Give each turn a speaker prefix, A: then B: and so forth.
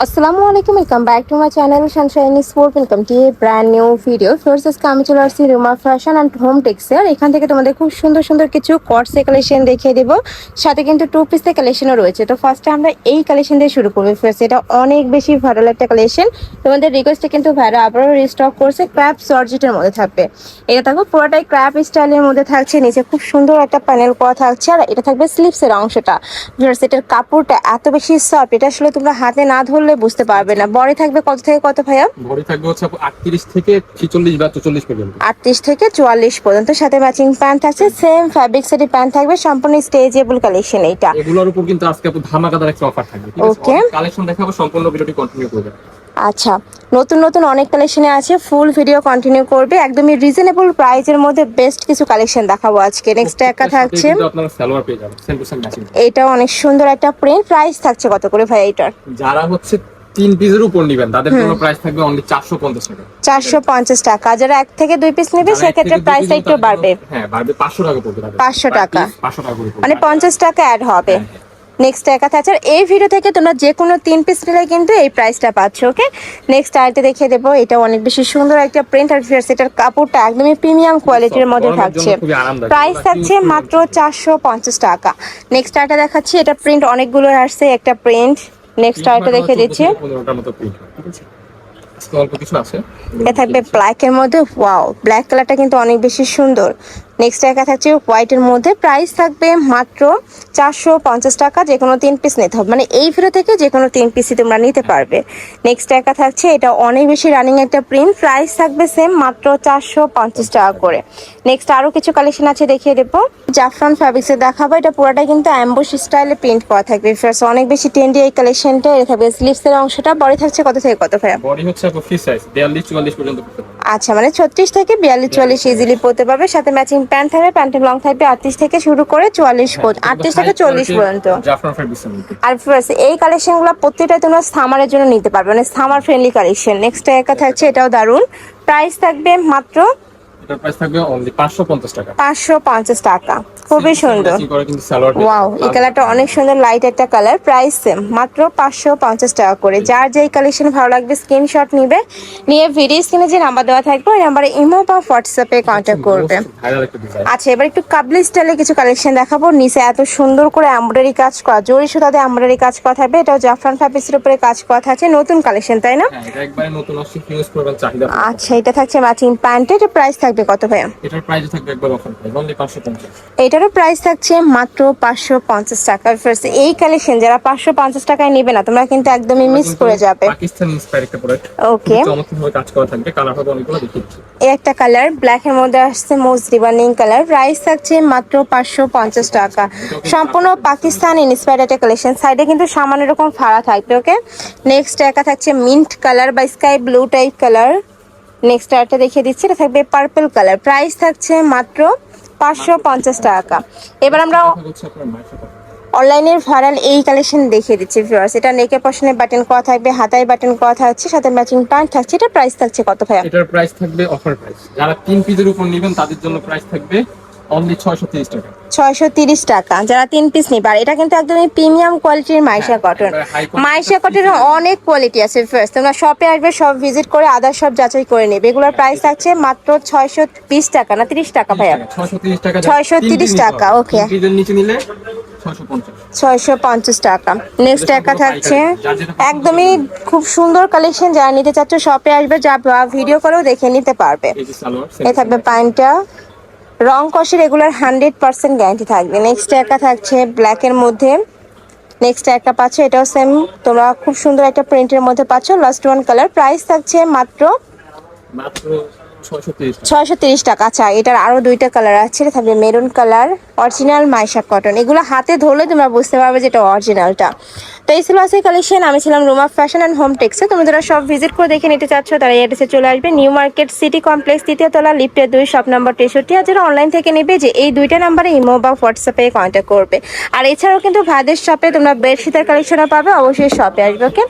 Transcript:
A: আসসালামু আলাইকুম, welcome back to my channel Sunshine sport. Welcome to A brand new video. First আজকে আমি চলে আসছি Ruma fashion and home textile. এখান থেকে তোমাদের খুব সুন্দর সুন্দর কিছু কটসে কালেকশন দেখিয়ে দেবো, সাথে কিন্তু টু পিসের কালেকশনও রয়েছে। তো ফার্স্টে আমরা এই কালেকশন দিয়ে শুরু করবো। ফার্স্ট এটা অনেক বেশি ভাইরাল একটা কালেকশন, তোমাদের রিকোয়েস্টে কিন্তু ভাইরা আবারও রিস্টক করছে। ক্র্যাপ জর্জেটের মধ্যে থাকবে এটা, থাকবে পুরোটাই ক্র্যাপ স্টাইলের মধ্যে থাকছে। নিচে খুব সুন্দর একটা প্যানেল করা থাকছে, আর এটা থাকবে স্লিভসের অংশটা। এটার কাপড়টা এত বেশি সফট, এটা আসলে তোমরা হাতে না ধরলে বুঝতে পারবে না। বডি থাকবে কত থেকে কত ভাইয়া?
B: বডি থাকবে হচ্ছে 38 থেকে 46 বা 44 পর্যন্ত।
A: 38 থেকে 44 পর্যন্ত, সাথে ম্যাচিং প্যান্ট থাকছে। সেম ফ্যাব্রিক সেটি প্যান্ট থাকবে, সম্পূর্ণ স্টেজেবল কালেকশন। এইটা
B: এগুলোর উপর কিন্তু আজকে ধামাকাদার একটা অফার থাকবে। ঠিক আছে,
A: ওকে,
B: কালেকশন দেখাবো, সম্পূর্ণ ভিডিওটি কন্টিনিউ করবে।
A: আচ্ছা, নতুন নতুন অনেক কালেকশনে আছে, ফুল ভিডিও কন্টিনিউ করবে। একদমই রিজনেবল প্রাইসের মধ্যে বেস্ট কিছু কালেকশন দেখাবো আজকে। নেক্সট একটা থাকছে,
B: আপনারা সালোয়ার পেয়ে যাবেন 100% ম্যাচিং।
A: এটাও অনেক সুন্দর একটা প্রিন্ট। প্রাইস থাকছে কত করে ভাই এটার?
B: যারা হচ্ছে 3 পিসের উপর নেবেন তাদের জন্য প্রাইস থাকবে অনলি 450 টাকা।
A: 450 টাকা। যারা 1 থেকে 2 পিস নেবে সেক্ষেত্রে প্রাইসটা একটু বাড়বে।
B: হ্যাঁ, বাড়বে 500 টাকা পড়বে।
A: 500 টাকা,
B: 500 টাকা করে
A: মানে 50 টাকা অ্যাড হবে। নেক্সট একা থাকছে, আর এই ভিডিও থেকে তোমরা যে কোনো 3 পিস নিলে কিন্তু এই প্রাইসটা পাচ্ছ। ওকে, নেক্সট আরেকটা দেখিয়ে দেবো। এটা অনেক বেশি সুন্দর একটা প্রিন্ট, আর এটার কাপড়টা একদমই প্রিমিয়াম কোয়ালিটির মধ্যে থাকছে। প্রাইস থাকছে মাত্র 450 টাকা। নেক্সট আরেকটা দেখাচ্ছি, এটা প্রিন্ট অনেকগুলো আসছে, একটা প্রিন্ট। নেক্সট আরেকটা দেখিয়ে দিচ্ছি,
B: 15টার মতো প্রিন্ট। ঠিক আছে, আজকে অল্প কিছু আছে।
A: এটা থাকবে ব্ল্যাকের মধ্যে। ওয়াও, ব্ল্যাক কালারটা কিন্তু অনেক বেশি সুন্দর। নেক্সট একা থাকছে হোয়াইটের মধ্যে। প্রাইস থাকবে মাত্র 450 টাকা। যে কোনো 3 পিস নিতে হবে, মানে এই ভিডিও থেকে যে কোনো 3 পিসই তোমরা নিতে পারবে। নেক্সট একা থাকছে, এটা অনেক বেশি রানিং একটা প্রিন্ট। প্রাইস থাকবে সেম, মাত্র 450 টাকা করে। নেক্সট আরও কিছু কালেকশন আছে, দেখিয়ে দেবো। জাফরান ফ্যাব্রিক্সে দেখাবো, এটা পুরোটাই কিন্তু অ্যাম্বুশ স্টাইলে প্রিন্ট করা থাকবে। ফার্স্ট অনেক বেশি ট্রেন্ডি এই কালেকশনটা। এটা থাকবে স্লিভসের অংশটা। বডি থাকছে কত থেকে কত ভাইয়া?
B: বডি হচ্ছে ফ্রি সাইজ 42 44 পর্যন্ত পড়তে পারে।
A: আচ্ছা, মানে 36 থেকে 42 44 ইজিলি পড়তে পারবে। সাথে ম্যাচিং প্যান্ট থাকবে, প্যান্টের লং থাকবে 38 থেকে শুরু করে 44 পর্যন্ত, 38 থেকে 40 পর্যন্ত।
B: জাফরান ফ্যাব্রিক্স এর মধ্যে।
A: আর ফার্স্ট এই কালেকশনগুলো প্রত্যেকটাই তোমরা সামারের জন্য নিতে পারবে, মানে সামার ফ্রেন্ডলি কালেকশন। নেক্সট একা থাকছে, এটাও দারুন। প্রাইস থাকবে মাত্র,
B: এটার প্রাইস থাকবে অনলি 550 টাকা।
A: 550 টাকা, খুবই সুন্দর। ওয়াও, এই কালারটা অনেক সুন্দর, লাইট একটা কালার। প্রাইস সেম, মাত্র 550 টাকা করে। যার যেই কালেকশন ভালো লাগবে স্ক্রিনশট নিবে, নিয়ে ভিডিও স্ক্রিনে যে নাম্বার দেওয়া থাকবে ওই নাম্বারে ইমো বা হোয়াটসঅ্যাপে কন্ট্যাক্ট করবে। আচ্ছা, এবার একটু কাবলি স্টাইলে কিছু কালেকশন দেখাবো। নিচে এত সুন্দর করে এমব্রয়ডারি কাজ করা, জরি সুতাতে এমব্রয়ডারি কাজ করা থাকবে। এটাও জাফরান ফ্যাব্রিক্সের উপরে কাজ করা থাকছে। নতুন কালেকশন, তাই না?
B: হ্যাঁ, এটা একবারে নতুন আসছে, ইউজ করবেন চাহিদা।
A: আচ্ছা, এটা থাকছে ম্যাচিং প্যান্টের। এটা প্রাইস থাকবে কত ভাইয়া?
B: এটার প্রাইস থাকবে একবার অফার প্রাইস অনলি 550।
A: এটারও প্রাইস থাকছে মাত্র 550 টাকা। ফার্স্ট এই কালেকশন যারা 550 টাকায় নেবে না, তোমরা কিন্তু একদমই মিস করে যাবে।
B: পাকিস্তান ইন্সপায়ার একটা প্রোডাক্ট।
A: ওকে,
B: চমৎকারভাবে কাজ করা থাকবে, কালার হবে অনেকগুলো, দেখিয়েছি।
A: এই একটা কালার ব্ল্যাক এর মধ্যে আসছে, মোস্ট ডিমান্ডিং কালার। প্রাইস থাকছে মাত্র 550 টাকা। সম্পূর্ণ পাকিস্তান ইন্সপায়ার্ড একটা কালেকশন। সাইডে কিন্তু সামান্য এরকম ফাড়া থাকবে। ওকে, নেক্সট একা থাকছে মিন্ট কালার বা sky blue type colour. Next আরেকটা দেখিয়ে দিচ্ছি, এটা থাকবে পার্পল কালার। প্রাইস থাকছে মাত্র 550 টাকা। এবার আমরা অনলাইনের ভাইরাল এই কালেকশন দেখিয়ে দিচ্ছি ভিউয়ার্স। এটা নেকের পশনে বাটন করা থাকবে, হাতায় বাটন করা থাকছে, সাথে ম্যাচিং প্যান্ট থাকছে। এটা প্রাইস থাকছে কত ভাইয়া?
B: এটার প্রাইস থাকবে অফার প্রাইস। যারা 3 পিসের উপর নেবেন তাদের জন্য প্রাইস থাকবে অনলি 630 টাকা।
A: 630 টাকা যারা 3 পিস নেবে। আর এটা কিন্তু একদমই প্রিমিয়াম কোয়ালিটির মাইশা কটন। মাইশা কটনের অনেক কোয়ালিটি আছে ফার্স্ট, তোমরা শপে আসবে, সব ভিজিট করে আদার সব যাচাই করে নেবে। এগুলোর প্রাইস থাকছে মাত্র 620 টাকা, না 30 টাকা ভাইয়া?
B: 630 টাকা।
A: 630 টাকা। ওকে,
B: পিসের নিচে নিলে
A: 650 টাকা। নেক্সট একা থাকছে একদমই খুব সুন্দর কালেকশন। যারা নিতে চাচ্ছ শপে আসবে, যা ভিডিও করেও দেখে নিতে পারবে। এ থাকবে প্যান্টটা, রং কষে রেগুলার 100% গ্যারান্টি থাকবে। নেক্সট একা থাকছে ব্ল্যাকের মধ্যে। নেক্সট একটা পাচ্ছ, এটাও সেম, তোমরা খুব সুন্দর একটা প্রিন্টের মধ্যে পাচ্ছ, লাস্ট ওয়ান কালার। প্রাইস থাকছে মাত্র 630 টাকা। আচ্ছা, এটার আরো 2টা কালার আছে, এটা থাকবে maroon colour, original Maisha cotton. এগুলো হাতে ধরলে তোমরা বুঝতে পারবে যে এটা অরিজিনালটা। তো এই ছিল আজকের কালেকশন। আমি ছিলাম রুমা ফ্যাশন অ্যান্ড হোম টেক্সে। তোমরা যারা সব ভিজিট করে দেখে নিতে চাচ্ছ তারা এড্রেসে চলে আসবে, নিউ মার্কেট সিটি কমপ্লেক্স, 3য় তলা, লিফটের 2, শপ নাম্বার 63। আর যারা অনলাইন থেকে নেবে, যে এই 2টা নাম্বারে ইমো বা হোয়াটসঅ্যাপে কন্ট্যাক্ট করবে। আর এছাড়াও কিন্তু ভাইদের শপে তোমরা বেডশিটের কালেকশনও পাবে, অবশ্যই শপে আসবে। ওকে।